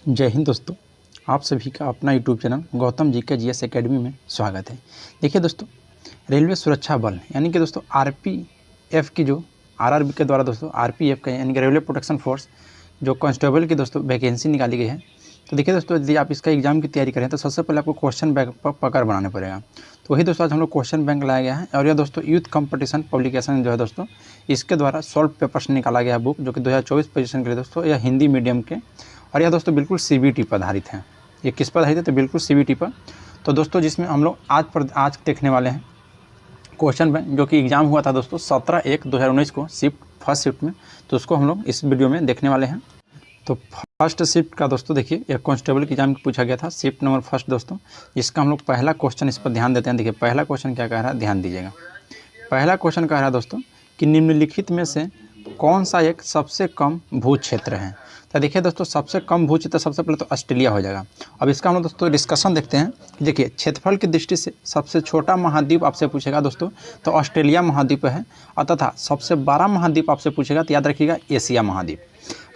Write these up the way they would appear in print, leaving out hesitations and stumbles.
जय हिंद दोस्तों, आप सभी का अपना यूट्यूब चैनल गौतम जी के जीएस एकेडमी में स्वागत है। देखिए दोस्तों, रेलवे सुरक्षा बल यानी कि दोस्तों आरपीएफ की जो आरआरबी के द्वारा दोस्तों आरपीएफ का यानी कि रेलवे प्रोटेक्शन फोर्स जो कांस्टेबल की दोस्तों वैकेंसी निकाली गई है। तो देखिए दोस्तों, यदि आप इसका एग्जाम की तैयारी करें तो सबसे पहले आपको क्वेश्चन बैंक पर पकड़ बनाना पड़ेगा। तो वही दोस्तों आज हम लोग क्वेश्चन बैंक लाया गया है और यह दोस्तों यूथ कंपटीशन पब्लिकेशन जो है दोस्तों इसके द्वारा सॉल्व पेपर्स निकाला गया बुक, जो कि 2024 पोजीशन के लिए दोस्तों यह हिंदी मीडियम के और यह दोस्तों बिल्कुल सीबीटी पर आधारित है। ये किस पर आधारित है? तो बिल्कुल सीबीटी पर। तो दोस्तों जिसमें हम लोग आज देखने वाले हैं क्वेश्चन बैंक, जो कि एग्जाम हुआ था दोस्तों 17/1/2019 को फर्स्ट शिफ्ट में। तो उसको हम लोग इस वीडियो में देखने वाले हैं। तो फर्स्ट शिफ्ट का दोस्तों देखिए, यह कांस्टेबल के एग्जाम में पूछा गया था, शिफ्ट नंबर फर्स्ट दोस्तों। इसका हम लोग पहला क्वेश्चन इस पर ध्यान देते हैं। देखिए पहला क्वेश्चन क्या कह रहा है, ध्यान दीजिएगा। पहला क्वेश्चन कह रहा है दोस्तों कि निम्नलिखित में से कौन सा एक सबसे कम भू क्षेत्र है। तो देखिए दोस्तों, सबसे कम भू क्षेत्र सबसे पहले तो ऑस्ट्रेलिया हो जाएगा। अब इसका हम लोग दोस्तों डिस्कशन देखते हैं। देखिए क्षेत्रफल की दृष्टि से सबसे छोटा महाद्वीप आपसे पूछेगा दोस्तों तो ऑस्ट्रेलिया महाद्वीप है, और तथा सबसे बड़ा महाद्वीप आपसे पूछेगा तो याद रखिएगा एशिया महाद्वीप।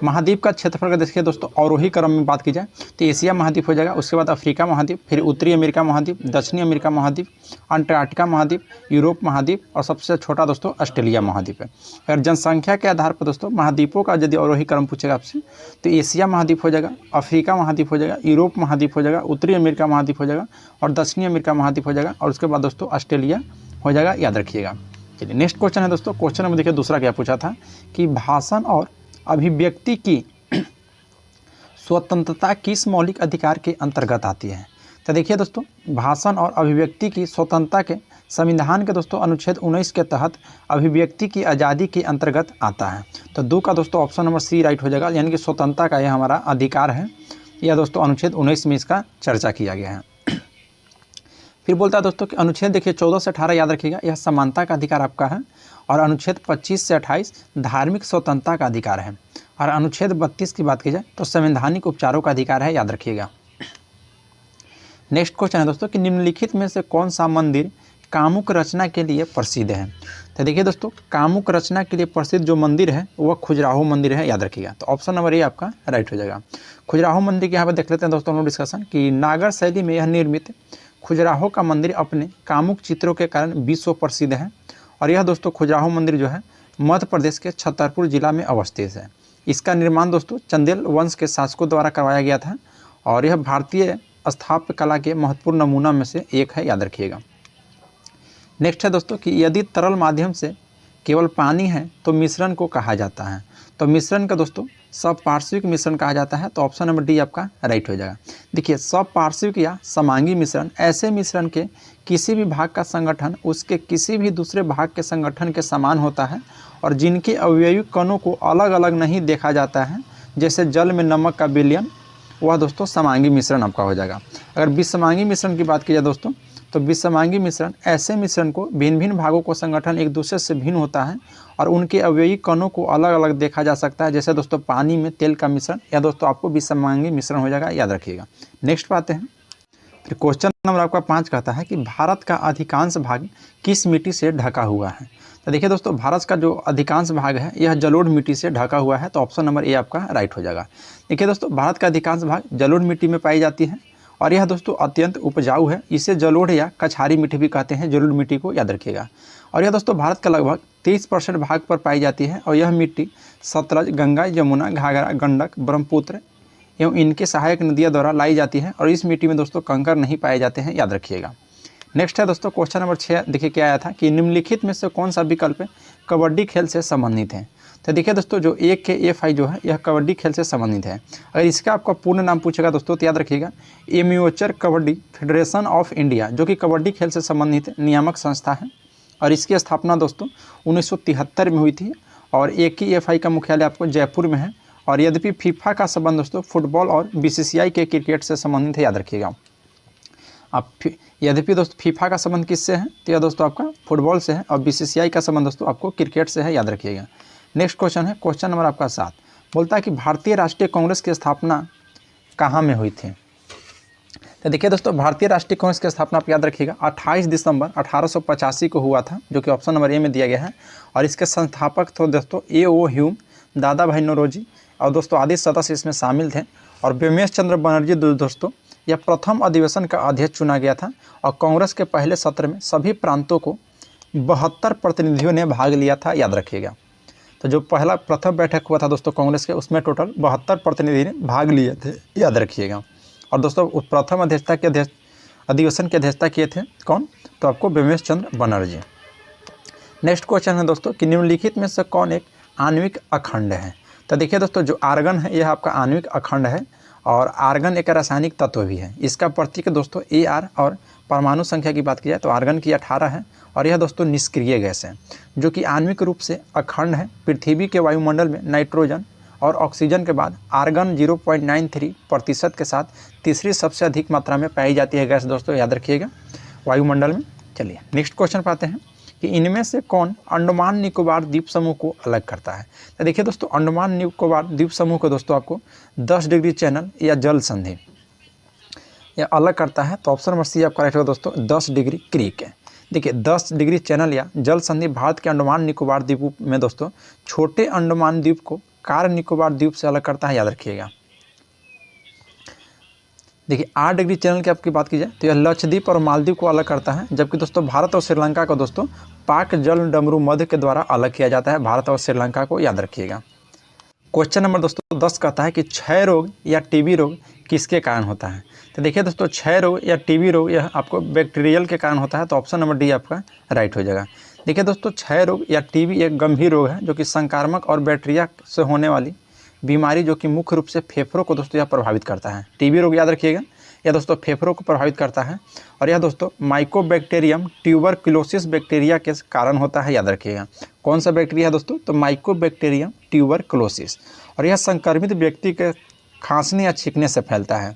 महाद्वीप का क्षेत्रफल का देखिए दोस्तों अवरोही क्रम में बात की जाए तो एशिया महाद्वीप हो जाएगा, उसके बाद अफ्रीका महाद्वीप, फिर उत्तरी अमेरिका महाद्वीप, दक्षिणी अमेरिका महाद्वीप, अंटार्कटिका महाद्वीप, यूरोप महाद्वीप और सबसे छोटा दोस्तों ऑस्ट्रेलिया महाद्वीप है। अगर जनसंख्या के आधार पर दोस्तों महाद्वीपों का यदि अवरोही क्रम पूछेगा आपसे तो एशिया महाद्वीप हो जाएगा, अफ्रीका महाद्वीप हो जाएगा, यूरोप महाद्वीप हो जाएगा, उत्तरी अमेरिका महाद्वीप हो जाएगा और दक्षिणी अमेरिका महाद्वीप हो जाएगा, और उसके बाद दोस्तों ऑस्ट्रेलिया हो जाएगा, याद रखिएगा। चलिए नेक्स्ट क्वेश्चन है दोस्तों। क्वेश्चन में देखिए दूसरा क्या पूछा था कि भाषण और अभिव्यक्ति की स्वतंत्रता किस मौलिक अधिकार के अंतर्गत आती है। तो देखिए दोस्तों, भाषण और अभिव्यक्ति की स्वतंत्रता के संविधान के दोस्तों अनुच्छेद 19 के तहत अभिव्यक्ति की आज़ादी के अंतर्गत आता है। तो 2 का दोस्तों ऑप्शन नंबर सी राइट हो जाएगा, यानी कि स्वतंत्रता का यह हमारा अधिकार है। यह दोस्तों अनुच्छेद 19 में इसका चर्चा किया गया है। फिर बोलता है दोस्तों कि अनुच्छेद देखिए 14 से 18 याद रखिएगा, यह समानता का अधिकार आपका है, और अनुच्छेद 25 से 28 धार्मिक स्वतंत्रता का अधिकार है, और अनुच्छेद 32 की बात की जाए तो संवैधानिक उपचारों का अधिकार है, याद रखिएगा। नेक्स्ट क्वेश्चन है दोस्तों कि निम्नलिखित में से कौन सा मंदिर कामुक रचना के लिए प्रसिद्ध है। तो देखिए दोस्तों, कामुक रचना के लिए प्रसिद्ध जो मंदिर है वह खजुराहो मंदिर है, याद रखिएगा। तो ऑप्शन नंबर ए आपका राइट हो जाएगा। खजुराहो मंदिर के यहाँ पर देख लेते हैं दोस्तों हम लोग डिस्कशन कि नागर शैली में यह निर्मित खजुराहो का मंदिर अपने कामुक चित्रों के कारण विश्व प्रसिद्ध है, और यह दोस्तों खजुराहो मंदिर जो है मध्य प्रदेश के छतरपुर जिला में अवस्थित है। इसका निर्माण दोस्तों चंदेल वंश के शासकों द्वारा करवाया गया था, और यह भारतीय स्थापत्य कला के महत्वपूर्ण नमूना में से एक है, याद रखिएगा। नेक्स्ट है दोस्तों कि यदि तरल माध्यम से केवल पानी है तो मिश्रण को कहा जाता है। तो मिश्रण का दोस्तों सपार्श्विक मिश्रण कहा जाता है। तो ऑप्शन नंबर डी आपका राइट हो जाएगा। देखिए सपार्श्विक या समांगी मिश्रण ऐसे मिश्रण के किसी भी भाग का संगठन उसके किसी भी दूसरे भाग के संगठन के समान होता है, और जिनके अवयवी कणों को अलग अलग नहीं देखा जाता है, जैसे जल में नमक का विलयन, वह दोस्तों समांगी मिश्रण आपका हो जाएगा। अगर विषमांगी मिश्रण की बात की जाए दोस्तों तो विषमांगी मिश्रण ऐसे मिश्रण को भिन्न भिन्न भागों को संगठन एक दूसरे से भिन्न होता है और उनके अवयवी कणों को अलग अलग देखा जा सकता है, जैसे दोस्तों पानी में तेल का मिश्रण, या दोस्तों आपको विषमांगी मिश्रण हो जाएगा, याद रखिएगा। नेक्स्ट बात है, फिर क्वेश्चन नंबर आपका 5 कहता है कि भारत का अधिकांश भाग किस मिट्टी से ढका हुआ है। तो देखिए दोस्तों, भारत का जो अधिकांश भाग है यह जलोढ़ मिट्टी से ढका हुआ है। तो ऑप्शन नंबर ए आपका राइट हो जाएगा। देखिए दोस्तों, भारत का अधिकांश भाग जलोढ़ मिट्टी में पाई जाती है, और यह दोस्तों अत्यंत उपजाऊ है। इसे जलोढ़ या कछारी मिट्टी भी कहते हैं, जलोढ़ मिट्टी को, याद रखिएगा। और यह दोस्तों भारत का लगभग 23% भाग पर पाई जाती है, और यह मिट्टी सतलज, गंगा, यमुना, घाघरा, गंडक, ब्रह्मपुत्र एवं इनके सहायक नदियों द्वारा लाई जाती है, और इस मिट्टी में दोस्तों कंकर नहीं पाए जाते हैं, याद रखिएगा। नेक्स्ट है दोस्तों क्वेश्चन नंबर 6। देखिए क्या आया था कि निम्नलिखित में से कौन सा विकल्प कबड्डी खेल से संबंधित है। तो देखिए दोस्तों, जो AKFI जो है यह कबड्डी खेल से संबंधित है। अगर इसका आपका पूर्ण नाम पूछेगा दोस्तों तो याद रखिएगा amateur kabaddi federation of India, जो कि कबड्डी खेल से संबंधित नियामक संस्था है, और इसकी स्थापना दोस्तों 1973 में हुई थी, और AKFI का मुख्यालय आपको जयपुर में है। और यद्यपि फीफा का संबंध दोस्तों फुटबॉल और BCCI के क्रिकेट से संबंधित है, याद रखिएगा। अब यद्यपि दोस्तों फीफा का संबंध किससे है तो यह दोस्तों आपका फुटबॉल से है, और BCCI का संबंध दोस्तों आपको क्रिकेट से है, याद रखिएगा। नेक्स्ट क्वेश्चन है क्वेश्चन नंबर आपका 7। बोलता है कि भारतीय राष्ट्रीय कांग्रेस की स्थापना कहाँ में हुई थी। तो देखिए दोस्तों, भारतीय राष्ट्रीय कांग्रेस की स्थापना आप याद रखिएगा 28 दिसंबर 1885 को हुआ था, जो कि ऑप्शन नंबर ए में दिया गया है। और इसके संस्थापक थे दोस्तों A.O. ह्यूम, दादा भाई नौरोजी, और दोस्तों आदि सदस्य इसमें शामिल थे। और व्योमेश चंद्र बनर्जी दोस्तों यह प्रथम अधिवेशन का अध्यक्ष चुना गया था और कांग्रेस के पहले सत्र में सभी प्रांतों को 72 प्रतिनिधियों ने भाग लिया था, याद रखिएगा। तो जो प्रथम बैठक हुआ था दोस्तों कांग्रेस के, उसमें टोटल 72 प्रतिनिधि ने भाग लिए थे, याद रखिएगा। और दोस्तों प्रथम अधिवेशन की अध्यक्षता किए थे कौन? तो आपको व्योमेश चंद्र बनर्जी। नेक्स्ट क्वेश्चन है दोस्तों कि निम्नलिखित में से कौन एक आणविक अखंड है? तो देखिए दोस्तों, जो आर्गन है यह आपका आणविक अखंड है और आर्गन एक रासायनिक तत्व भी है। इसका प्रतीक दोस्तों AR और परमाणु संख्या की बात की जाए तो आर्गन की 18 है और यह दोस्तों निष्क्रिय गैस है जो कि आणविक रूप से अखंड है। पृथ्वी के वायुमंडल में नाइट्रोजन और ऑक्सीजन के बाद आर्गन 0.93% के साथ तीसरी सबसे अधिक मात्रा में पाई जाती है गैस दोस्तों, याद रखिएगा, वायुमंडल में। चलिए नेक्स्ट क्वेश्चन पाते हैं कि इनमें से कौन अंडमान निकोबार द्वीप समूह को अलग करता है? तो देखिए दोस्तों, अंडमान निकोबार द्वीप समूह को दोस्तों आपको 10 डिग्री चैनल या जल संधि यह अलग करता है। तो ऑप्शन नंबर सी आपका राइट होगा दोस्तों, 10 डिग्री क्रीक है। देखिए 10 डिग्री चैनल या जल संधि भारत के अंडमान निकोबार द्वीप में दोस्तों छोटे अंडमान द्वीप को कार निकोबार द्वीप से अलग करता है, याद रखिएगा। देखिए 8 डिग्री चैनल की आपकी बात की जाए तो यह लक्षद्वीप और मालदीव को अलग करता है, जबकि दोस्तों भारत और श्रीलंका को दोस्तों पाक जल डमरू मध्य के द्वारा अलग किया जाता है, भारत और श्रीलंका को, याद रखिएगा। क्वेश्चन नंबर दोस्तों 10 कहता है कि क्षय रोग या टीबी रोग किसके कारण होता है? तो देखिए दोस्तों, क्षय रोग या टीबी रोग यह आपको बैक्टीरियल के कारण होता है, तो ऑप्शन नंबर डी आपका राइट हो जाएगा। देखिए दोस्तों, क्षय रोग या टीबी एक गंभीर रोग है जो कि संक्रामक और बैक्टीरिया से होने वाली बीमारी जो कि मुख्य रूप से फेफड़ों को दोस्तों यह प्रभावित करता है। टीबी रोग याद रखिएगा, यह दोस्तों फेफड़ों को प्रभावित करता है और यह दोस्तों माइकोबैक्टीरियम ट्यूबरक्लोसिस बैक्टीरिया के कारण होता है, याद रखिएगा। कौन सा बैक्टीरिया है दोस्तों? तो माइकोबैक्टीरियम ट्यूबरक्लोसिस, और यह संक्रमित व्यक्ति के खांसने या छींकने से फैलता है।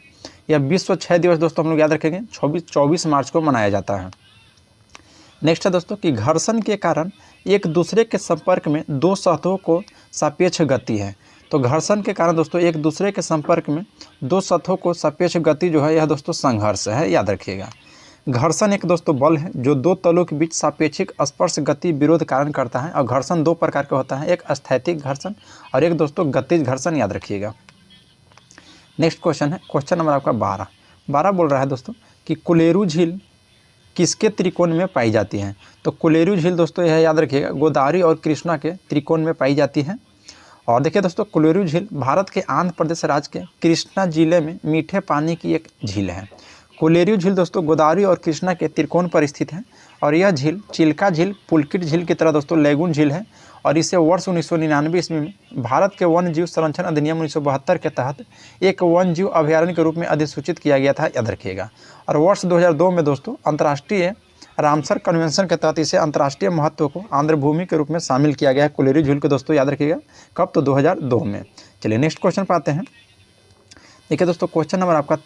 यह विश्व क्षय दिवस दोस्तों हम लोग याद रखेंगे 24 मार्च को मनाया जाता है। नेक्स्ट है दोस्तों कि घर्षण के कारण एक दूसरे के संपर्क में दो सतहों को सापेक्ष गति है। तो घर्षण के कारण दोस्तों एक दूसरे के संपर्क में दो सतहों को सापेक्ष गति जो है यह दोस्तों संघर्ष है, याद रखिएगा। घर्षण एक दोस्तों बल है जो दो तलों के बीच सापेक्षिक स्पर्श गति विरोध कारण करता है और घर्षण दो प्रकार का होता है, एक स्थैतिक घर्षण और एक दोस्तों गतिज घर्षण, याद रखिएगा। नेक्स्ट क्वेश्चन है क्वेश्चन नंबर आपका 12 बोल रहा है दोस्तों कि कुलेरू झील किसके त्रिकोण में पाई जाती है? तो कुलेरू झील दोस्तों यह याद रखिएगा गोदावरी और कृष्णा के त्रिकोण में पाई जाती है। और देखिए दोस्तों, कुलेरू झील भारत के आंध्र प्रदेश राज्य के कृष्णा जिले में मीठे पानी की एक झील है। कुलेरू झील दोस्तों गोदावरी और कृष्णा के त्रिकोण पर स्थित है और यह झील चिल्का झील, पुलकित झील की तरह दोस्तों लैगून झील है और इसे वर्ष 1999 ईस्वी में भारत के वन्य जीव संरक्षण अधिनियम 1972 के तहत एक वन्य जीव अभयारण्य के रूप में अधिसूचित किया गया था, याद रखिएगा। और वर्ष 2002 में दोस्तों अंतर्राष्ट्रीय रामसर कन्वेंशन के तहत इसे अंतर्राष्ट्रीय महत्व को आंध्र भूमि के रूप में शामिल किया गया है कुलेरू झील को दोस्तों, याद रखिएगा। कब? तो 2002 में। चलिए नेक्स्ट क्वेश्चन पाते हैं। देखिए दोस्तों, क्वेश्चन नंबर आपका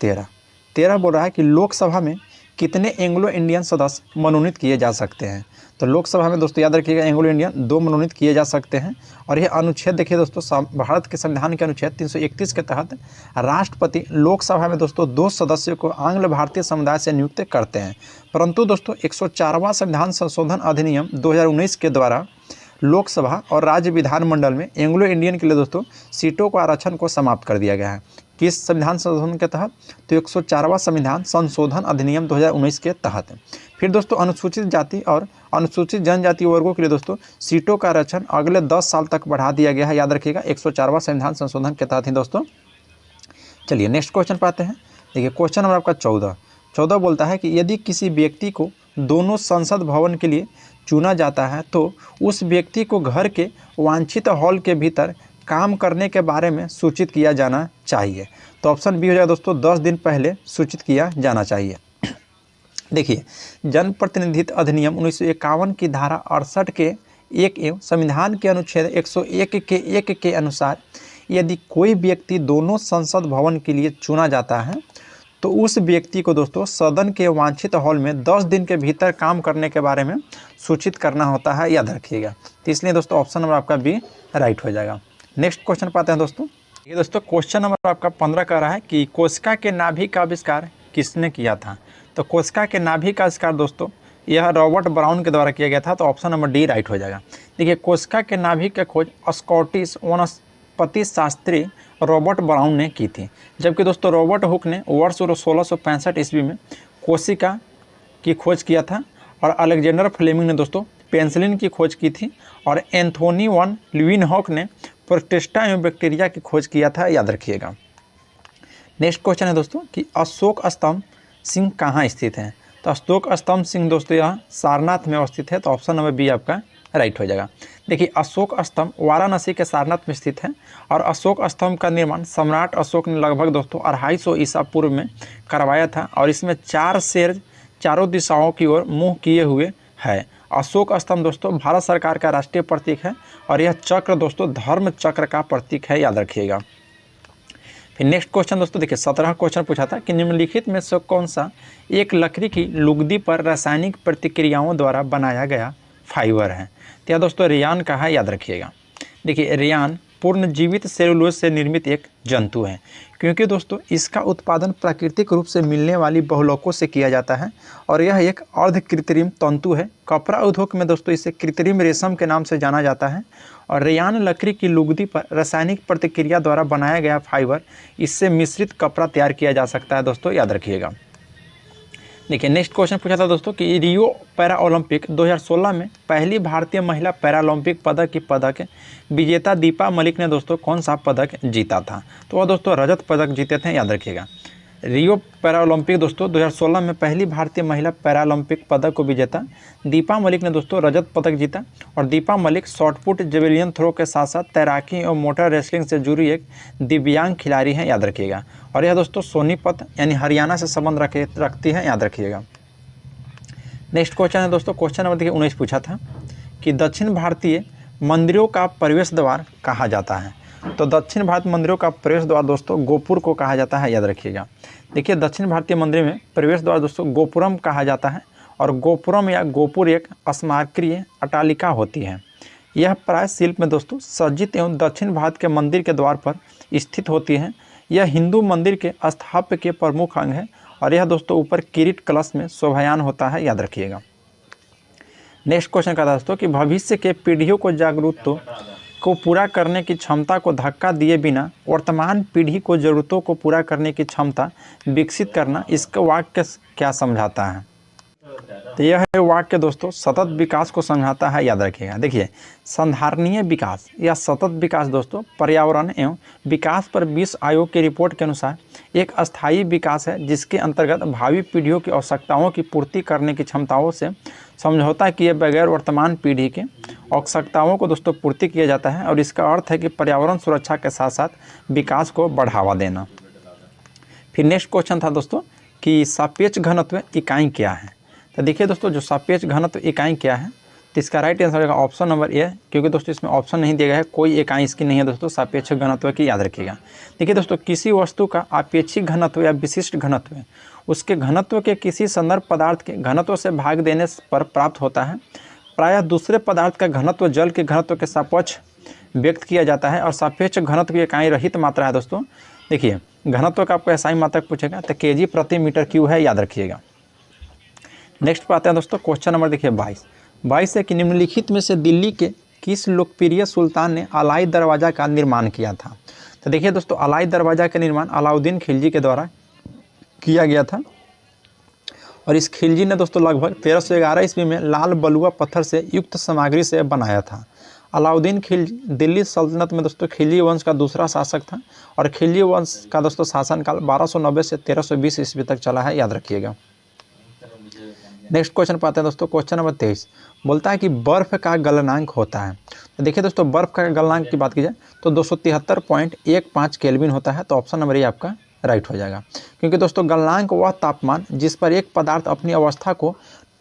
13 बोल रहा है कि लोकसभा में कितने एंग्लो इंडियन सदस्य मनोनीत किए जा सकते हैं? तो लोकसभा में दोस्तों याद रखिएगा एंग्लो इंडियन 2 मनोनीत किए जा सकते हैं। और यह अनुच्छेद देखिए दोस्तों भारत के संविधान के अनुच्छेद 331 के तहत राष्ट्रपति लोकसभा में दोस्तों 2 सदस्यों को आंग्ल भारतीय समुदाय से नियुक्त करते हैं। परंतु दोस्तों 104वां संविधान संशोधन अधिनियम 2019 के द्वारा लोकसभा और राज्य विधानमंडल में एंग्लो इंडियन के लिए दोस्तों सीटों को आरक्षण को समाप्त कर दिया गया है। किस संविधान संशोधन के तहत? तो 104वां संविधान संशोधन अधिनियम 2019 के तहत। फिर दोस्तों अनुसूचित जाति और अनुसूचित जनजाति वर्गों के लिए दोस्तों सीटों का आरक्षण अगले 10 साल तक बढ़ा दिया गया है, याद रखिएगा 104वां संविधान संशोधन के तहत ही दोस्तों। चलिए नेक्स्ट क्वेश्चन पाते हैं। देखिए क्वेश्चन नंबर आपका 14 बोलता है कि यदि किसी व्यक्ति को दोनों संसद भवन के लिए चुना जाता है तो उस व्यक्ति को घर के वांछित हॉल के भीतर काम करने के बारे में सूचित किया जाना चाहिए। तो ऑप्शन बी हो जाएगा दोस्तों 10 दिन पहले सूचित किया जाना चाहिए। देखिए जनप्रतिनिधित्व अधिनियम 1951 की धारा 68 के 1 एवं संविधान के अनुच्छेद 101 के 1 के अनुसार यदि कोई व्यक्ति दोनों संसद भवन के लिए चुना जाता है तो उस व्यक्ति को दोस्तों सदन के वांछित हॉल में 10 दिन के भीतर काम करने के बारे में सूचित करना होता है, याद रखिएगा। तो इसलिए दोस्तों ऑप्शन नंबर आपका बी राइट हो जाएगा। नेक्स्ट क्वेश्चन पाते हैं दोस्तों। ये दोस्तों क्वेश्चन नंबर आपका 15 कह रहा है कि कोशिका के नाभि का आविष्कार किसने किया था? तो कोशिका के नाभि का आविष्कार दोस्तों यह रॉबर्ट ब्राउन के द्वारा किया गया था, तो ऑप्शन नंबर डी राइट हो जाएगा। देखिए कोशिका के नाभि के खोज स्कॉटिश वनस्पति शास्त्री रॉबर्ट ब्राउन ने की थी। जबकि दोस्तों रॉबर्ट हुक ने वर्ष 1665 ईस्वी में कोशिका की खोज किया था और अलेक्जेंडर फ्लेमिंग ने दोस्तों पेनिसिलिन की खोज की थी और एंथोनी वन लीeuwenhoek ने प्रोटिस्टा एवं बैक्टीरिया की खोज किया था, याद रखिएगा। नेक्स्ट क्वेश्चन है दोस्तों कि अशोक स्तंभ सिंह कहाँ स्थित है। तो अशोक स्तंभ सिंह दोस्तों यहाँ सारनाथ में अवस्थित है, तो ऑप्शन नंबर बी आपका राइट हो जाएगा। देखिए अशोक स्तंभ वाराणसी के सारनाथ में स्थित है और अशोक स्तंभ का निर्माण सम्राट अशोक ने लगभग दोस्तों 250 ईसा पूर्व में करवाया था और इसमें 4 शेर चारों दिशाओं की ओर मुँह किए हुए है। अशोक स्तंभ दोस्तों भारत सरकार का राष्ट्रीय प्रतीक है और यह चक्र दोस्तों धर्म चक्र का प्रतीक है, याद रखिएगा। फिर नेक्स्ट क्वेश्चन दोस्तों देखिए 17 क्वेश्चन पूछा था कि निम्नलिखित में से कौन सा एक लकड़ी की लुगदी पर रासायनिक प्रतिक्रियाओं द्वारा बनाया गया फाइबर है। तो यह दोस्तों रेयान का है, याद रखिएगा। देखिए रेयान पूर्ण जीवित सेलुलोज से निर्मित एक जंतु है, क्योंकि दोस्तों इसका उत्पादन प्राकृतिक रूप से मिलने वाली बहुलकों से किया जाता है और यह एक अर्ध कृत्रिम तंतु है। कपड़ा उद्योग में दोस्तों इसे कृत्रिम रेशम के नाम से जाना जाता है और रेयान लकड़ी की लुगदी पर रासायनिक प्रतिक्रिया द्वारा बनाया गया फाइबर, इससे मिश्रित कपड़ा तैयार किया जा सकता है दोस्तों, याद रखिएगा। देखिए नेक्स्ट क्वेश्चन पूछा था दोस्तों कि रियो पैरा ओलंपिक 2016 में पहली भारतीय महिला पैरालंपिक पदक की पदक विजेता दीपा मलिक ने दोस्तों कौन सा पदक जीता था। तो वह दोस्तों रजत पदक जीते थे, याद रखिएगा। रियो पैरालंपिक दोस्तों 2016 में पहली भारतीय महिला पैरालंपिक पदक को विजेता दीपा मलिक ने दोस्तों रजत पदक जीता और Deepa Malik shot put javelin throw के साथ साथ तैराकी और मोटर रेसलिंग से जुड़ी एक दिव्यांग खिलाड़ी हैं, याद रखिएगा। और यह दोस्तों सोनीपत यानी हरियाणा से संबंध रखती है, याद रखिएगा। नेक्स्ट क्वेश्चन है दोस्तों क्वेश्चन नंबर देखिए 19 पूछा था कि दक्षिण भारतीय मंदिरों का प्रवेश द्वार कहा जाता है। तो दक्षिण भारत मंदिरों का प्रवेश द्वार दोस्तों गोपुर को कहा जाता है, याद रखिएगा। देखिए दक्षिण भारतीय मंदिर में प्रवेश द्वार दोस्तों गोपुरम कहा जाता है और गोपुरम या गोपुर एक स्मारकीय अट्टालिका होती है। यह प्राय शिल्प में दोस्तों सज्जित एवं दक्षिण भारत के मंदिर के द्वार पर स्थित होती है। यह हिंदू मंदिर के स्थापत्य के प्रमुख अंग है और यह दोस्तों ऊपर किरीट कलश में शोभायान होता है, याद रखिएगा। नेक्स्ट क्वेश्चन का दोस्तों कि भविष्य के पीढ़ियों को जागरूकता को पूरा करने की क्षमता को धक्का दिए बिना वर्तमान पीढ़ी को ज़रूरतों को पूरा करने की क्षमता विकसित करना, इसका वाक्य क्या समझाता है। तो यह है वाक्य दोस्तों सतत विकास को समझाता है, याद रखिएगा। देखिए संधारणीय विकास या सतत विकास दोस्तों पर्यावरण एवं विकास पर विश्व आयोग की रिपोर्ट के अनुसार एक अस्थायी विकास है जिसके अंतर्गत भावी पीढ़ियों की आवश्यकताओं की पूर्ति करने की क्षमताओं से समझौता किए बगैर वर्तमान पीढ़ी के आवश्यकताओं को दोस्तों पूर्ति किया जाता है और इसका अर्थ है कि पर्यावरण सुरक्षा के साथ साथ विकास को बढ़ावा देना। फिर नेक्स्ट क्वेश्चन था दोस्तों कि सापेक्ष घनत्व इकाई क्या है। तो देखिए दोस्तों जो सापेक्ष घनत्व इकाई क्या है, तो इसका राइट आंसर होगा ऑप्शन नंबर ए, क्योंकि दोस्तों इसमें ऑप्शन नहीं दिया गया है, कोई इकाई इसकी नहीं है दोस्तों सापेक्ष घनत्व की, याद रखिएगा। देखिए दोस्तों किसी वस्तु का आपेक्षिक घनत्व या विशिष्ट घनत्व उसके घनत्व के किसी संदर्भ पदार्थ के घनत्व से भाग देने पर प्राप्त होता है। प्रायः दूसरे पदार्थ का घनत्व जल के घनत्व के सापेक्ष व्यक्त किया जाता है और सापेक्ष घनत्व की इकाई रहित मात्रा है दोस्तों। देखिए घनत्व का आपको एसआई मात्रक पूछेगा तो केजी प्रति मीटर क्यूब है, याद रखिएगा। नेक्स्ट पर आते हैं दोस्तों क्वेश्चन नंबर देखिए 22 है कि निम्नलिखित में से दिल्ली के किस लोकप्रिय सुल्तान ने अलाई दरवाज़ा का निर्माण किया था। तो देखिए दोस्तों अलाई दरवाज़ा का निर्माण अलाउद्दीन खिलजी के द्वारा किया गया था और इस खिलजी ने दोस्तों लगभग 1311 ईस्वी में लाल बलुआ पत्थर से युक्त सामग्री से बनाया था। अलाउद्दीन खिलजी दिल्ली सल्तनत में दोस्तों खिलजी वंश का दूसरा शासक था और खिलजी वंश का दोस्तों शासनकाल 1290 से 1320 ईस्वी तक चला है, याद रखिएगा। नेक्स्ट क्वेश्चन पाते हैं दोस्तों क्वेश्चन नंबर 23 बोलता है कि बर्फ़ का गलनांक होता है। तो देखिए दोस्तों बर्फ़ का गलनांक की बात की जाए तो 273.15 केल्विन होता है, तो ऑप्शन नंबर ए आपका राइट हो जाएगा। क्योंकि दोस्तों गलनांक वह तापमान जिस पर एक पदार्थ अपनी अवस्था को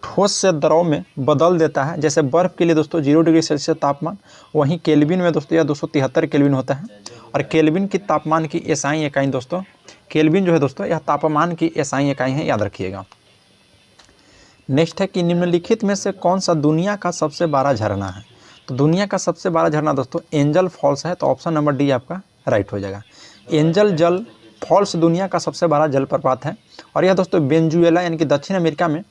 ठोस से द्रव में बदल देता है। जैसे बर्फ़ के लिए दोस्तों 0 डिग्री सेल्सियस तापमान, वहीं केल्विन में दोस्तों यह 273 केल्विन होता है और केल्विन की तापमान की एसआई इकाई दोस्तों केल्विन जो है दोस्तों यह तापमान की एसआई इकाई है, याद रखिएगा। नेक्स्ट है कि निम्नलिखित में से कौन सा दुनिया का सबसे बड़ा झरना है। तो दुनिया का सबसे बड़ा झरना दोस्तों एंजल फॉल्स है, तो ऑप्शन नंबर डी आपका राइट हो जाएगा। एंजल जल फॉल्स दुनिया का सबसे बड़ा जलप्रपात है और यह दोस्तों वेनेजुएला यानी कि दक्षिण अमेरिका में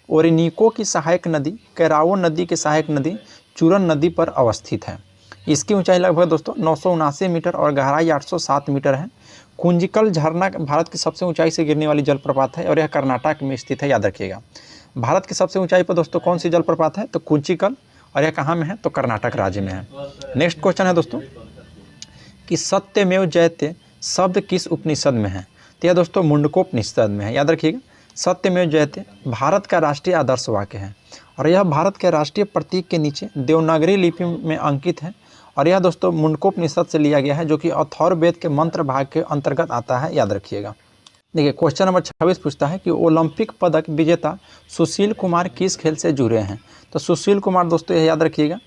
ओरिनिको की सहायक नदी, कैराओ नदी की सहायक नदी, चूरन नदी पर अवस्थित है। इसकी ऊंचाई लगभग दोस्तों 979 मीटर और गहराई 807 मीटर है। कुंजिकल झरना भारत की सबसे ऊंचाई से गिरने वाली जलप्रपात है और यह कर्नाटक में स्थित है, याद रखिएगा। भारत की सबसे ऊंचाई पर दोस्तों कौन सी जलप्रपात है, तो कुंचिकल, और यह कहाँ में है, तो कर्नाटक राज्य में है। नेक्स्ट क्वेश्चन है दोस्तों कि सत्यमेव जयते शब्द किस उपनिषद में है, तो यह दोस्तों मुंडकोपनिषद में है, याद रखिएगा। सत्यमेव जयते भारत का राष्ट्रीय आदर्श वाक्य है और यह भारत के राष्ट्रीय प्रतीक के नीचे देवनागरी लिपि में अंकित है और यह दोस्तों मुंडकोपनिषद से लिया गया है, जो कि अथर्ववेद के मंत्र भाग के अंतर्गत आता है, याद रखिएगा। देखिए क्वेश्चन नंबर 26 पूछता है कि ओलंपिक पदक विजेता सुशील कुमार किस खेल से जुड़े हैं, तो सुशील कुमार दोस्तों यह याद रखिएगा,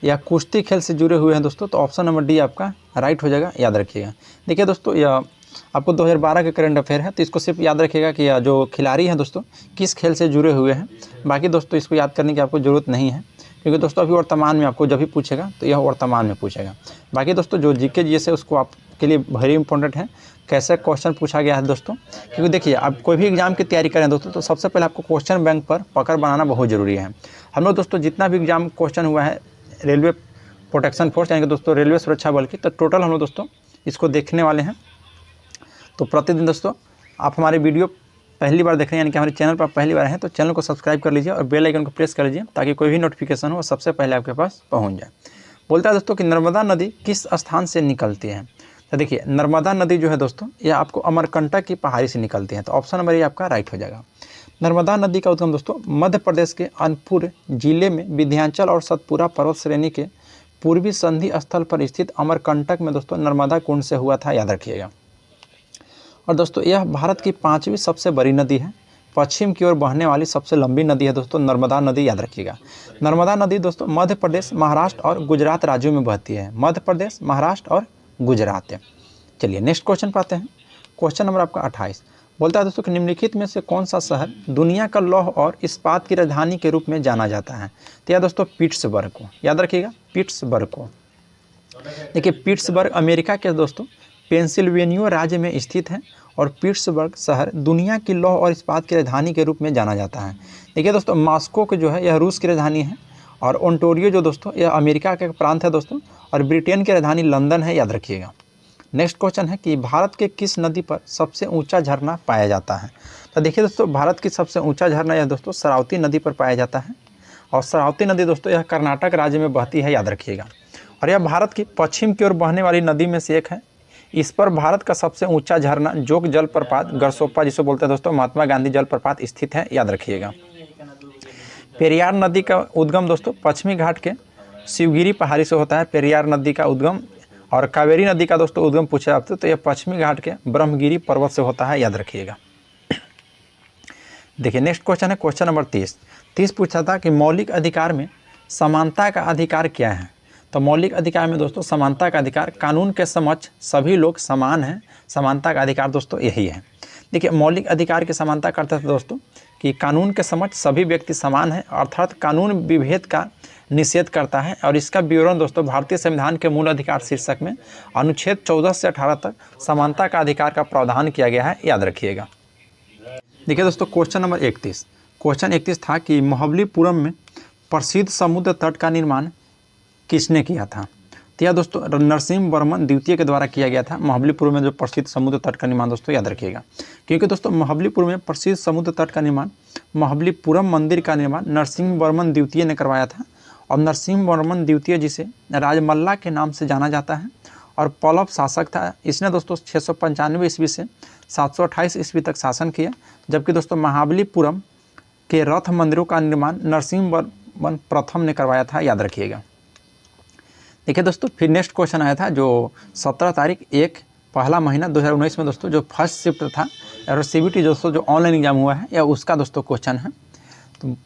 या कुश्ती खेल से जुड़े हुए हैं दोस्तों, तो ऑप्शन नंबर डी आपका राइट हो जाएगा, याद रखिएगा। देखिए दोस्तों यह आपको 2012 का करंट अफेयर है, तो इसको सिर्फ याद रखिएगा कि यह जो खिलाड़ी हैं दोस्तों किस खेल से जुड़े हुए हैं। बाकी दोस्तों इसको याद करने की आपको ज़रूरत नहीं है, क्योंकि दोस्तों अभी वर्तमान में आपको जब भी पूछेगा तो यह वर्तमान में पूछेगा। बाकी दोस्तों जो जीके जीएस है उसको आपके लिए वेरी इंपॉर्टेंट है, कैसे क्वेश्चन पूछा गया है दोस्तों, क्योंकि देखिए आप कोई भी एग्जाम की तैयारी करें दोस्तों तो सबसे पहले आपको क्वेश्चन बैंक पर पकड़ बनाना बहुत ज़रूरी है। हम लोग दोस्तों जितना भी एग्जाम क्वेश्चन हुआ है रेलवे प्रोटेक्शन फोर्स यानी कि दोस्तों रेलवे सुरक्षा बल की, तो टोटल हम लोग दोस्तों इसको देखने वाले हैं। तो प्रतिदिन दोस्तों आप हमारे वीडियो पहली बार देख रहे हैं, यानी कि हमारे चैनल पर पहली बार हैं, तो चैनल को सब्सक्राइब कर लीजिए और बेल आइकन को प्रेस कर लीजिए ताकि कोई भी नोटिफिकेशन हो सबसे पहले आपके पास पहुंच जाए। बोलता है दोस्तों कि नर्मदा नदी किस स्थान से निकलती है, तो देखिए नर्मदा नदी जो है दोस्तों यह आपको अमरकंटक की पहाड़ी से निकलती है, तो ऑप्शन नंबर ये आपका राइट हो जाएगा। नर्मदा नदी का उद्गम दोस्तों मध्य प्रदेश के अनूपपुर जिले में विंध्याचल और सतपुरा पर्वत श्रेणी के पूर्वी संधि स्थल पर स्थित अमरकंटक में दोस्तों नर्मदा कुंड से हुआ था, याद रखिएगा। और दोस्तों यह भारत की 5वीं सबसे बड़ी नदी है, पश्चिम की ओर बहने वाली सबसे लंबी नदी है दोस्तों नर्मदा नदी, याद रखिएगा। नर्मदा नदी दोस्तों मध्य प्रदेश, महाराष्ट्र और गुजरात राज्यों में बहती है, मध्य प्रदेश, महाराष्ट्र और गुजरात है। चलिए नेक्स्ट क्वेश्चन पर आते हैं। क्वेश्चन नंबर आपका 28 बोलता है दोस्तों कि निम्नलिखित में से कौन सा शहर दुनिया का लौह और इस्पात की राजधानी के रूप में जाना जाता है, तो यह दोस्तों पिट्सबर्ग को, याद रखिएगा, पिट्सबर्ग को। देखिए पिट्सबर्ग अमेरिका के दोस्तों पेंसिल्वेनिया राज्य में स्थित है और पिट्सबर्ग शहर दुनिया की लौह और इस्पात की राजधानी के रूप में जाना जाता है। देखिए दोस्तों मॉस्को जो है यह रूस की राजधानी है और ओंटारियो जो दोस्तों यह अमेरिका का प्रांत है दोस्तों, और ब्रिटेन की राजधानी लंदन है, याद रखिएगा। नेक्स्ट क्वेश्चन है कि भारत के किस नदी पर सबसे ऊंचा झरना पाया जाता है, तो देखिए दोस्तों भारत की सबसे ऊंचा झरना यह दोस्तों शरावती नदी पर पाया जाता है और शरावती नदी दोस्तों यह कर्नाटक राज्य में बहती है, याद रखिएगा। और यह भारत की पश्चिम की ओर बहने वाली नदी में से एक है। इस पर भारत का सबसे ऊंचा झरना जोग जलप्रपात गरसोप्पा जिसे बोलते हैं दोस्तों महात्मा गांधी जलप्रपात स्थित है, याद रखिएगा। पेरियार नदी का उद्गम दोस्तों पश्चिमी घाट के शिवगिरी पहाड़ी से होता है, पेरियार नदी का उद्गम। और कावेरी नदी का दोस्तों उद्गम पूछा आपसे तो यह पश्चिमी घाट के ब्रह्मगिरी पर्वत से होता है, याद रखिएगा। देखिए नेक्स्ट क्वेश्चन है क्वेश्चन नंबर 30 पूछा था कि मौलिक अधिकार में समानता का अधिकार क्या है, तो मौलिक अधिकार में दोस्तों समानता का अधिकार, कानून के समक्ष सभी लोग समान हैं, समानता का अधिकार दोस्तों यही है। देखिए मौलिक अधिकार की समानता करता था दोस्तों कि कानून के समक्ष सभी व्यक्ति समान हैं, अर्थात कानून विभेद का निषेध करता है। और इसका विवरण दोस्तों भारतीय संविधान के मूल अधिकार शीर्षक में अनुच्छेद 14 से 18 तक समानता का अधिकार का प्रावधान किया गया है, याद रखिएगा। देखिए दोस्तों क्वेश्चन नंबर 31 क्वेश्चन 31 था कि महाबलीपुरम में प्रसिद्ध समुद्र तट का निर्माण किसने किया था, तो यह दोस्तों नरसिंह वर्मन द्वितीय के द्वारा किया गया था। महाबलीपुरम में जो प्रसिद्ध समुद्र तट का निर्माण दोस्तों याद रखिएगा, क्योंकि दोस्तों महाबलीपुरम में प्रसिद्ध समुद्र तट का निर्माण, महाबलीपुरम मंदिर का निर्माण नरसिंह वर्मन द्वितीय ने करवाया था। और नरसिंह वर्मन द्वितीय जिसे राजमल्ला के नाम से जाना जाता है और पल्लव शासक था। इसने दोस्तों 695 ईस्वी से 728 ईस्वी तक शासन किया, जबकि दोस्तों महाबलीपुरम के रथ मंदिरों का निर्माण नरसिंह वर्मन प्रथम ने करवाया था, याद रखिएगा। देखिए दोस्तों फिर नेक्स्ट क्वेश्चन आया था जो 17 तारीख 1 पहला महीना 2019 में दोस्तों जो फर्स्ट शिफ्ट था और CBT दोस्तों जो ऑनलाइन एग्जाम हुआ है, या उसका दोस्तों क्वेश्चन है। तो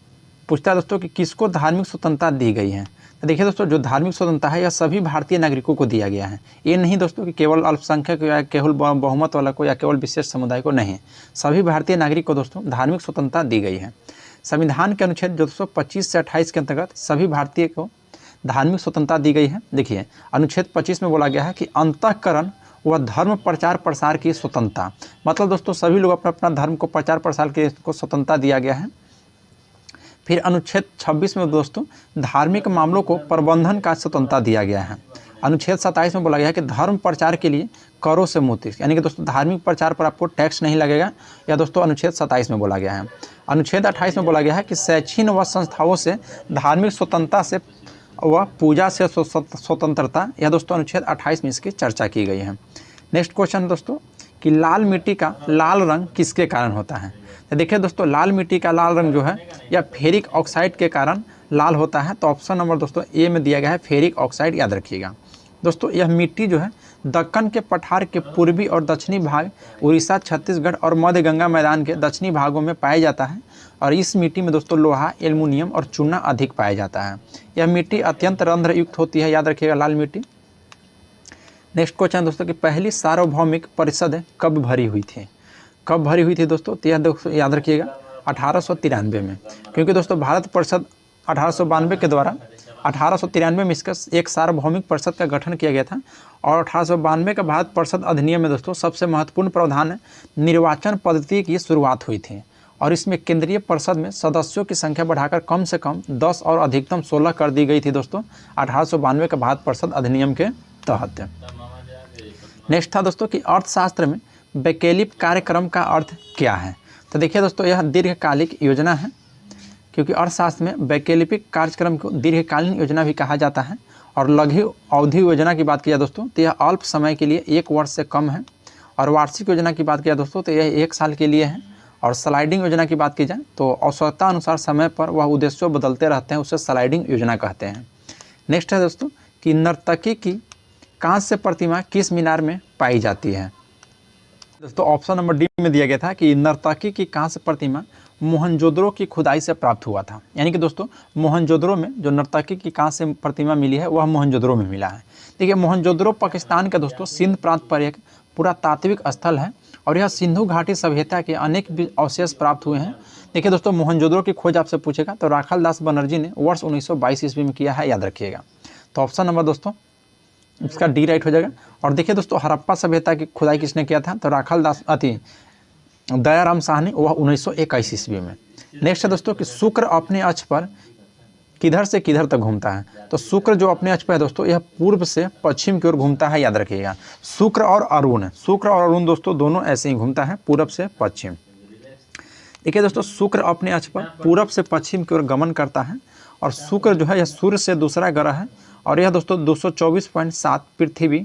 पूछता है दोस्तों कि किसको धार्मिक स्वतंत्रता दी गई है, तो देखिए दोस्तों जो धार्मिक स्वतंत्रता है यह सभी भारतीय नागरिकों को दिया गया है। ये नहीं दोस्तों कि केवल अल्पसंख्यक या केवल बहुमत वाला को या केवल विशेष समुदाय को, नहीं, सभी भारतीय नागरिक को दोस्तों धार्मिक स्वतंत्रता दी गई है। संविधान के अनुच्छेद 225 से 28 के अंतर्गत सभी भारतीय को धार्मिक स्वतंत्रता दी गई है। देखिए अनुच्छेद 25 में बोला गया है कि अंतःकरण व धर्म प्रचार प्रसार की स्वतंत्रता, मतलब दोस्तों सभी लोग अपना अपना धर्म को प्रचार प्रसार के को स्वतंत्रता दिया गया है। फिर अनुच्छेद 26 में दोस्तों धार्मिक मामलों को प्रबंधन का स्वतंत्रता दिया गया है। अनुच्छेद 27 में बोला गया है कि धर्म प्रचार के लिए करों से मुक्ति, यानी कि दोस्तों धार्मिक प्रचार पर आपको टैक्स नहीं लगेगा, या दोस्तों अनुच्छेद 27 में बोला गया है। अनुच्छेद 28 में बोला गया है कि शैक्षिक व संस्थाओं से धार्मिक स्वतंत्रता से व पूजा से स्वतंत्रता, यह दोस्तों अनुच्छेद 28 में इसकी चर्चा की गई है। नेक्स्ट क्वेश्चन दोस्तों कि लाल मिट्टी का लाल रंग किसके कारण होता है। तो देखिए दोस्तों, लाल मिट्टी का लाल रंग जो है यह फेरिक ऑक्साइड के कारण लाल होता है। तो ऑप्शन नंबर दोस्तों ए में दिया गया है फेरिक ऑक्साइड, याद रखिएगा। दोस्तों यह मिट्टी जो है दक्कन के पठार के पूर्वी और दक्षिणी भाग, उड़ीसा, छत्तीसगढ़ और मध्य गंगा मैदान के दक्षिणी भागों में पाया जाता है। और इस मिट्टी में दोस्तों लोहा, एल्युमिनियम और चूना अधिक पाया जाता है। यह मिट्टी अत्यंत रंध्र युक्त होती है, याद रखिएगा लाल मिट्टी। नेक्स्ट क्वेश्चन दोस्तों कि पहली सार्वभौमिक परिषद कब भरी हुई थी। कब भरी हुई थी दोस्तों, तो यह दोस्तों याद रखिएगा 1893 में, क्योंकि दोस्तों भारत परिषद 1892 के द्वारा 1893 में इसका एक सार्वभौमिक परिषद का गठन किया गया था। और 1892 का भारत परिषद अधिनियम में दोस्तों सबसे महत्वपूर्ण प्रावधान निर्वाचन पद्धति की शुरुआत हुई थी। और इसमें केंद्रीय परिषद में सदस्यों की संख्या बढ़ाकर कम से कम 10 और अधिकतम 16 कर दी गई थी दोस्तों 1892 के भारत परिषद अधिनियम के तहत। नेक्स्ट था दोस्तों कि अर्थशास्त्र में वैकल्पिक कार्यक्रम का अर्थ क्या है। तो देखिए दोस्तों, यह दीर्घकालिक योजना है, क्योंकि अर्थशास्त्र में वैकल्पिक कार्यक्रम को दीर्घकालीन योजना भी कहा जाता है। और लघु अवधि योजना की बात किया दोस्तों तो यह अल्प समय के लिए 1 वर्ष से कम है। और वार्षिक योजना की बात किया दोस्तों तो यह 1 साल के लिए है। और स्लाइडिंग योजना की बात की जाए तो आवश्यकता अनुसार समय पर वह उद्देश्यों बदलते रहते हैं, उसे स्लाइडिंग योजना कहते हैं। नेक्स्ट है दोस्तों कि नर्तकी की कांस्य प्रतिमा किस मीनार में पाई जाती है। दोस्तों ऑप्शन नंबर डी में दिया गया था कि नर्तकी की कांस्य प्रतिमा मोहनजोदड़ो की खुदाई से प्राप्त हुआ था। यानी कि दोस्तों मोहनजोदड़ो में जो नर्तकी की कांस्य प्रतिमा मिली है वह मोहनजोदड़ो में मिला है। देखिए मोहनजोदड़ो पाकिस्तान का दोस्तों सिंध प्रांत पर एक पुरातात्विक स्थल है और यह सिंधु घाटी सभ्यता के अनेक अवशेष प्राप्त हुए हैं। देखिए दोस्तों मोहनजोदड़ो की खोज आपसे पूछेगा तो राखाल दास बनर्जी ने वर्ष 1922 ईस्वी में किया है, याद रखिएगा। तो ऑप्शन नंबर दोस्तों इसका डी राइट हो जाएगा। और देखिए दोस्तों हड़प्पा सभ्यता की खुदाई किसने किया था, तो राखाल दास दयाराम शाह ने, वह 1921 ईस्वी में। नेक्स्ट है दोस्तों कि शुक्र अपने अक्ष पर किधर से किधर तक घूमता है। तो शुक्र जो अपने अक्ष पर है दोस्तों यह पूर्व से पश्चिम की ओर घूमता है, याद रखिएगा। शुक्र और अरुण दोस्तों दोनों ऐसे ही घूमता है, पूर्व से पश्चिम। देखिए दोस्तों शुक्र अपने अक्ष पर पूर्व से पश्चिम की ओर गमन करता है। और शुक्र जो है यह सूर्य से दूसरा ग्रह है और यह दोस्तों 224.7 पृथ्वी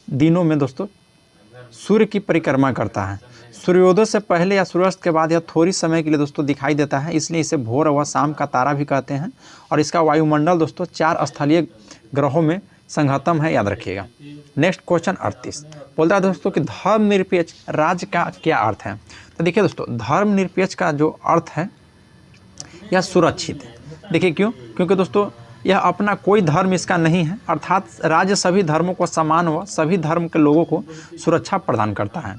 दिनों में दोस्तों सूर्य की परिक्रमा करता है। सूर्योदय से पहले या सूर्यास्त के बाद यह थोड़ी समय के लिए दोस्तों दिखाई देता है, इसलिए इसे भोर व शाम का तारा भी कहते हैं। और इसका वायुमंडल दोस्तों 4 स्थलीय ग्रहों में संघतम है, याद रखिएगा। नेक्स्ट क्वेश्चन 38 बोलता है दोस्तों कि धर्मनिरपेक्ष राज्य का क्या अर्थ है। तो देखिए दोस्तों धर्मनिरपेक्ष का जो अर्थ है यह सुरक्षित है। देखिए क्यों, क्योंकि दोस्तों यह अपना कोई धर्म इसका नहीं है, अर्थात राज्य सभी धर्मों को समान व सभी धर्म के लोगों को सुरक्षा प्रदान करता है।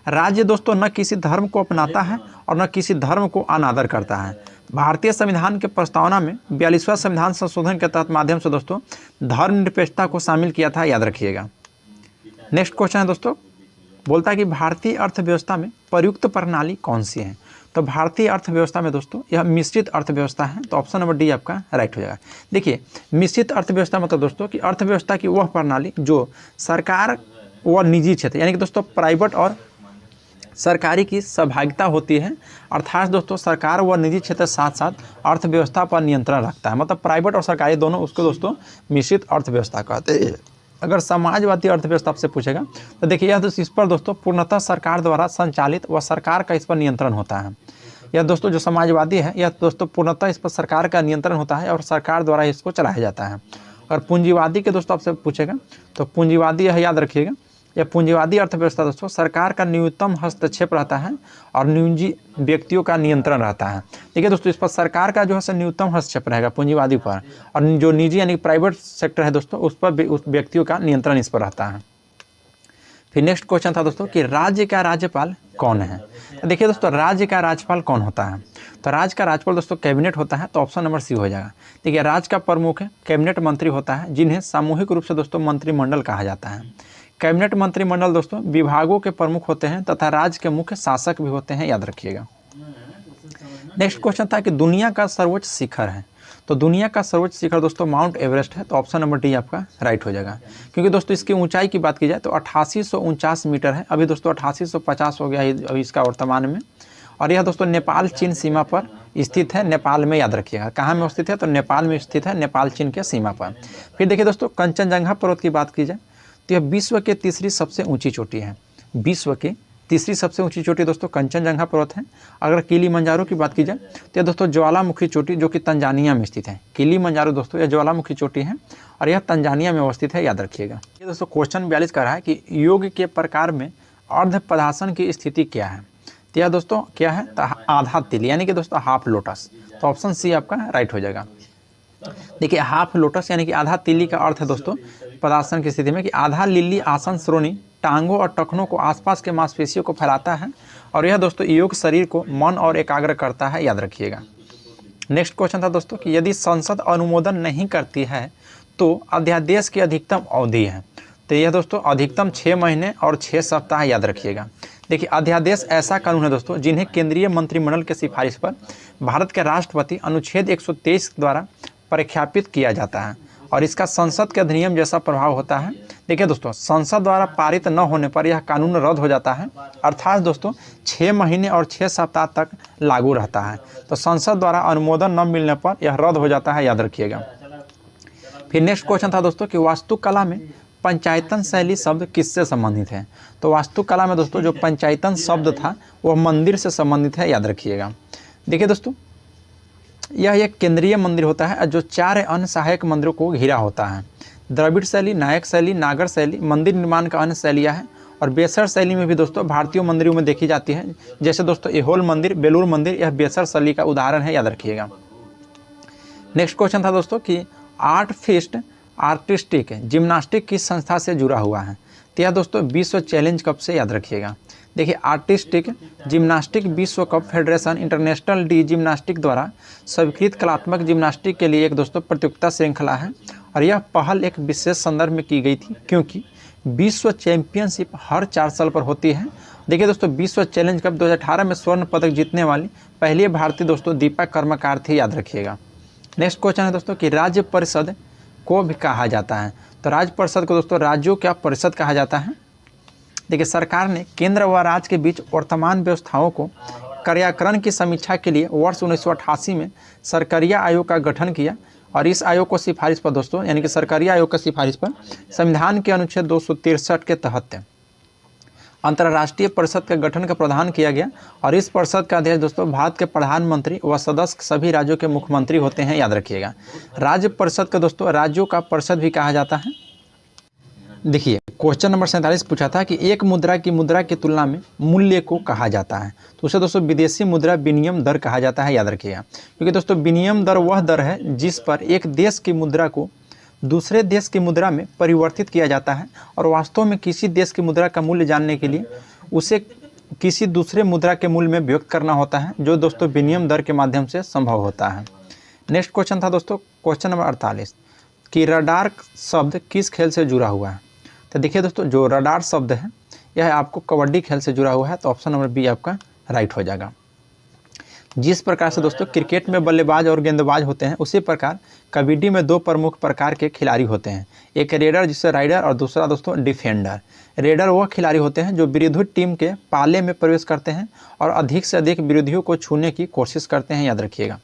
राज्य दोस्तों न किसी धर्म को अपनाता है और न किसी धर्म को अनादर करता है। भारतीय संविधान के प्रस्तावना में 42वां संविधान संशोधन के तहत माध्यम से दोस्तों धर्मनिरपेक्षता को शामिल किया था, याद रखिएगा। नेक्स्ट क्वेश्चन है दोस्तों बोलता है कि भारतीय अर्थव्यवस्था में प्रयुक्त प्रणाली कौन सी है। तो भारतीय अर्थव्यवस्था में दोस्तों यह मिश्रित अर्थव्यवस्था है। तो ऑप्शन नंबर डी आपका राइट हो जाएगा। देखिए मिश्रित अर्थव्यवस्था मतलब दोस्तों कि अर्थव्यवस्था की वह प्रणाली जो सरकार व निजी क्षेत्र यानी कि दोस्तों प्राइवेट और सरकारी की सहभागिता होती है, अर्थात दोस्तों सरकार व निजी क्षेत्र साथ साथ अर्थव्यवस्था पर नियंत्रण रखता है, मतलब प्राइवेट और सरकारी दोनों, उसको दोस्तों मिश्रित अर्थव्यवस्था कहते हैं। अगर समाजवादी अर्थव्यवस्था आपसे पूछेगा तो देखिए यह इस पर दोस्तों पूर्णतः सरकार द्वारा संचालित व सरकार का इस पर नियंत्रण होता है। यह दोस्तों जो समाजवादी है यह दोस्तों पूर्णतः इस पर सरकार का नियंत्रण होता है और सरकार द्वारा इसको चलाया जाता है। और पूंजीवादी के दोस्तों आपसे पूछेगा तो पूंजीवादी यह याद रखिएगा, यह पूंजीवादी अर्थव्यवस्था दोस्तों सरकार का न्यूनतम हस्तक्षेप रहता है और निजी व्यक्तियों का नियंत्रण रहता है। देखिए दोस्तों इस पर सरकार का जो है न्यूनतम हस्तक्षेप रहेगा पूंजीवादी पर, और जो निजी यानी प्राइवेट सेक्टर है दोस्तों उस पर उस व्यक्तियों का नियंत्रण इस पर रहता है। फिर नेक्स्ट क्वेश्चन था दोस्तों कि राज्य का राज्यपाल कौन है। तो देखिए दोस्तों राज्य का राज्यपाल कौन होता है। तो राज्य का राज्यपाल दोस्तों कैबिनेट होता है। तो ऑप्शन नंबर सी हो जाएगा। देखिए राज्य का प्रमुख है कैबिनेट मंत्री होता है, जिन्हें सामूहिक रूप से दोस्तों मंत्रिमंडल कहा जाता है। कैबिनेट मंत्रिमंडल दोस्तों विभागों के प्रमुख होते हैं तथा राज्य के मुख्य शासक भी होते हैं, याद रखिएगा। नेक्स्ट क्वेश्चन था कि दुनिया का सर्वोच्च शिखर है, तो दुनिया का सर्वोच्च शिखर दोस्तों माउंट एवरेस्ट है, तो ऑप्शन नंबर डी आपका राइट हो जाएगा। क्योंकि दोस्तों इसकी ऊंचाई की बात की जाए तो 8849 मीटर है, अभी दोस्तों 8850 हो गया है अभी इसका वर्तमान में। और यह दोस्तों नेपाल चीन सीमा पर स्थित है, नेपाल में याद रखिएगा कहाँ में स्थित है, तो नेपाल में स्थित है, नेपाल चीन के सीमा पर। फिर देखिए दोस्तों कंचनजंगा पर्वत की बात की जाए तो यह विश्व के तीसरी सबसे ऊंची चोटी है, विश्व की तीसरी सबसे ऊंची चोटी दोस्तों कंचनजंगा पर्वत है। अगर किलीमंजारो की बात की जाए तो यह दोस्तों ज्वालामुखी चोटी जो कि तंजानिया में स्थित है, किलीमंजारो दोस्तों यह ज्वालामुखी चोटी है और यह तंजानिया में अवस्थित है, याद रखिएगा। ये दोस्तों क्वेश्चन 42 का रहा है कि योग के प्रकार में अर्ध पद्मासन की स्थिति क्या है, तो यह दोस्तों क्या है, आधा तिल यानी कि दोस्तों हाफ लोटस, तो ऑप्शन सी आपका राइट हो जाएगा। देखिए हाफ लोटस यानी कि आधा तिल्ली का अर्थ है दोस्तों पद्मासन की स्थिति में कि आधा लिल्ली आसन श्रोणी टांगों और टखनों को आसपास के मांसपेशियों को फैलाता है और यह दोस्तों योग शरीर को मन और एकाग्र करता है, याद रखिएगा। नेक्स्ट क्वेश्चन था दोस्तों कि यदि संसद अनुमोदन नहीं करती है तो अध्यादेश की अधिकतम अवधि है, तो यह दोस्तों अधिकतम 6 महीने और 6 सप्ताह, याद रखिएगा। देखिए अध्यादेश ऐसा कानून है दोस्तों जिन्हें केंद्रीय मंत्रिमंडल के सिफारिश पर भारत के राष्ट्रपति अनुच्छेद 123 द्वारा प्रख्यापित किया जाता है और इसका संसद के अधिनियम जैसा प्रभाव होता है। देखिए दोस्तों संसद द्वारा पारित न होने पर यह कानून रद्द हो जाता है, अर्थात दोस्तों 6 महीने और 6 सप्ताह तक लागू रहता है, तो संसद द्वारा अनुमोदन न मिलने पर यह रद्द हो जाता है, याद रखिएगा। फिर नेक्स्ट क्वेश्चन था दोस्तों कि वास्तुकला में पंचायतन शैली शब्द किससे संबंधित है, तो वास्तुकला में दोस्तों जो पंचायतन शब्द था वह मंदिर से संबंधित है, याद रखिएगा। देखिए दोस्तों यह एक केंद्रीय मंदिर होता है जो 4 अन्य सहायक मंदिरों को घिरा होता है। द्रविड़ शैली, नायक शैली, नागर शैली मंदिर निर्माण का अन्य शैलियाँ हैं और बेसर शैली में भी दोस्तों भारतीय मंदिरों में देखी जाती है, जैसे दोस्तों ऐहोल मंदिर, बेलूर मंदिर, यह बेसर शैली का उदाहरण है, याद रखिएगा। नेक्स्ट क्वेश्चन था दोस्तों कि आर्ट फीस्ट आर्टिस्टिक जिम्नास्टिक किस संस्था से जुड़ा हुआ है, तो यह दोस्तों विश्व चैलेंज कप से, याद रखिएगा। देखिए आर्टिस्टिक जिम्नास्टिक विश्व cup federation international de Gymnastique द्वारा स्वीकृत कलात्मक जिम्नास्टिक के लिए एक दोस्तों प्रतियोगिता श्रृंखला है और यह पहल एक विशेष संदर्भ में की गई थी क्योंकि विश्व चैंपियनशिप हर 4 साल पर होती है। देखिए दोस्तों विश्व चैलेंज कप 2018 में स्वर्ण पदक जीतने वाली पहली भारतीय दोस्तों दीपा कर्मकार थी, याद रखिएगा। नेक्स्ट क्वेश्चन है दोस्तों कि राज्य परिषद को भी कहा जाता है, तो राज्य परिषद को दोस्तों राज्यों का परिषद कहा जाता है। देखिए सरकार ने केंद्र व राज्य के बीच वर्तमान व्यवस्थाओं को कार्यान्वयन की समीक्षा के लिए वर्ष 1988 में सरकारिया आयोग का गठन किया और इस आयोग को सिफारिश पर दोस्तों यानी कि सरकारिया आयोग की सिफारिश पर संविधान के अनुच्छेद 263 के तहत अंतर्राष्ट्रीय परिषद का गठन का प्रावधान किया गया और इस परिषद का अध्यक्ष दोस्तों भारत के प्रधानमंत्री व सदस्य सभी राज्यों के मुख्यमंत्री होते हैं, याद रखिएगा। राज्य परिषद का दोस्तों राज्यों का परिषद भी कहा जाता है। देखिए क्वेश्चन नंबर 47 पूछा था कि एक मुद्रा की तुलना में मूल्य को कहा जाता है, तो उसे दोस्तों विदेशी मुद्रा विनिमय दर कहा जाता है, याद रखिएगा। क्योंकि दोस्तों विनिमय दर वह दर है जिस पर एक देश की मुद्रा को दूसरे देश की मुद्रा में परिवर्तित किया जाता है और वास्तव में किसी देश की मुद्रा का मूल्य जानने के लिए उसे किसी दूसरे मुद्रा के मूल्य में व्यक्त करना होता है, जो दोस्तों विनिमय दर के माध्यम से संभव होता है। नेक्स्ट क्वेश्चन था दोस्तों क्वेश्चन नंबर 48 कि रडार शब्द किस खेल से जुड़ा हुआ है, तो देखिए दोस्तों जो रडार शब्द है यह आपको कबड्डी खेल से जुड़ा हुआ है, तो ऑप्शन नंबर बी आपका राइट हो जाएगा। जिस प्रकार से दोस्तों क्रिकेट में बल्लेबाज और गेंदबाज होते हैं उसी प्रकार कबड्डी में 2 प्रमुख प्रकार के खिलाड़ी होते हैं, एक रेडर जिससे राइडर और दूसरा दोस्तों डिफेंडर। रेडर वह खिलाड़ी होते हैं जो विरोधी टीम के पाले में प्रवेश करते हैं और अधिक से अधिक विरोधियों को छूने की कोशिश करते हैं, याद रखिएगा।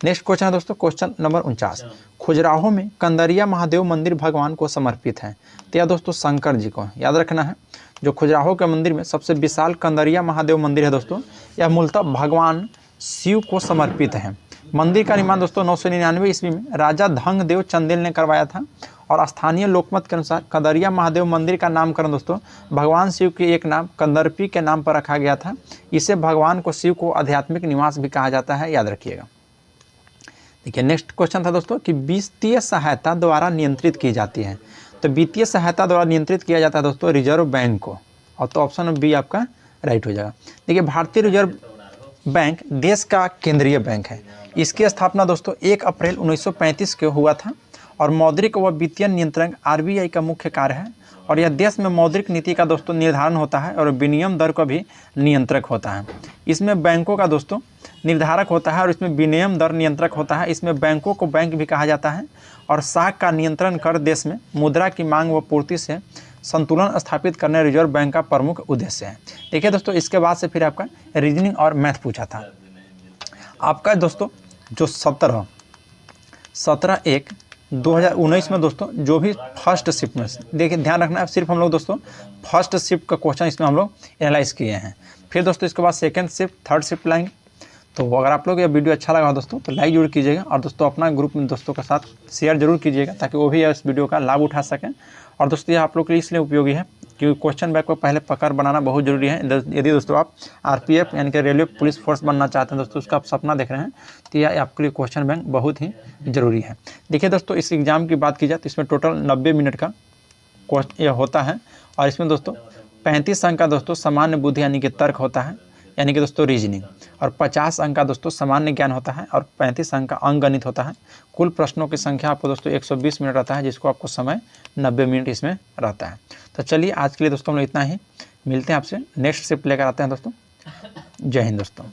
नेक्स्ट क्वेश्चन है दोस्तों क्वेश्चन नंबर 49 खुजराहो में कंदरिया महादेव मंदिर भगवान को समर्पित है, तो यह दोस्तों शंकर जी को, याद रखना है। जो खुजराहो के मंदिर में सबसे विशाल कंदरिया महादेव मंदिर है दोस्तों, यह मूलतः भगवान शिव को समर्पित है। मंदिर का निर्माण दोस्तों 999 ईस्वी में राजा धंग देव चंदेल ने करवाया था और स्थानीय लोकमत के अनुसार कंदरिया महादेव मंदिर का नामकरण दोस्तों भगवान शिव के एक नाम कंदर्पी के नाम पर रखा गया था। इसे भगवान को शिव को आध्यात्मिक निवास भी कहा जाता है, याद रखिएगा। देखिए नेक्स्ट क्वेश्चन था दोस्तों कि वित्तीय सहायता द्वारा नियंत्रित की जाती है, तो वित्तीय सहायता द्वारा नियंत्रित किया जाता है दोस्तों रिजर्व बैंक को, और तो ऑप्शन बी आपका राइट हो जाएगा। देखिए भारतीय रिजर्व बैंक देश का केंद्रीय बैंक है। इसकी स्थापना दोस्तों 1 अप्रैल 1935 को हुआ था और मौद्रिक व वित्तीय नियंत्रण आरबीआई का मुख्य कार्य है और यह देश में मौद्रिक नीति का दोस्तों निर्धारण होता है और विनिमय दर का भी नियंत्रक होता है। इसमें बैंकों का दोस्तों निर्धारक होता है और इसमें विनिमय दर नियंत्रक होता है। इसमें बैंकों को बैंक भी कहा जाता है और साख का नियंत्रण कर देश में मुद्रा की मांग व पूर्ति से संतुलन स्थापित करने रिजर्व बैंक का प्रमुख उद्देश्य है। देखिए दोस्तों, इसके बाद से फिर आपका रीजनिंग और मैथ पूछा था। आपका दोस्तों जो 17/1/2019 में दोस्तों जो भी फर्स्ट शिफ्ट में, देखिए ध्यान रखना है, सिर्फ हम लोग दोस्तों फर्स्ट शिफ्ट का क्वेश्चन इसमें हम लोग एनालाइज किए हैं। फिर दोस्तों इसके बाद सेकंड शिफ्ट, थर्ड शिफ्ट लाएंगे। तो अगर आप लोग ये वीडियो अच्छा लगा दोस्तों तो लाइक जरूर कीजिएगा और दोस्तों अपना ग्रुप में दोस्तों के साथ शेयर जरूर कीजिएगा ताकि वो भी इस वीडियो का लाभ उठा सकें। और दोस्तों ये आप लोग के लिए इसलिए उपयोगी है क्योंकि क्वेश्चन बैंक को पहले पकड़ बनाना बहुत जरूरी है। यदि दोस्तों आप RPF यानी कि रेलवे पुलिस फोर्स बनना चाहते हैं दोस्तों, उसका आप सपना देख रहे हैं, तो यह आपके लिए क्वेश्चन बैंक बहुत ही जरूरी है। देखिए दोस्तों, इस एग्ज़ाम की बात की जाए तो इसमें टोटल 90 मिनट का क्वेश्चन यह होता है और इसमें दोस्तों 35 अंक का दोस्तों सामान्य बुद्धि यानी कि तर्क होता है, यानी कि दोस्तों रीजनिंग, और 50 अंक का दोस्तों सामान्य ज्ञान होता है और 35 अंक का अंकगणित होता है। कुल प्रश्नों की संख्या आपको दोस्तों 120 मिनट रहता है, जिसको आपको समय 90 मिनट इसमें रहता है। तो चलिए आज के लिए दोस्तों हम लोग इतना ही, मिलते हैं आपसे नेक्स्ट शिफ्ट लेकर आते हैं दोस्तों। जय हिंद दोस्तों।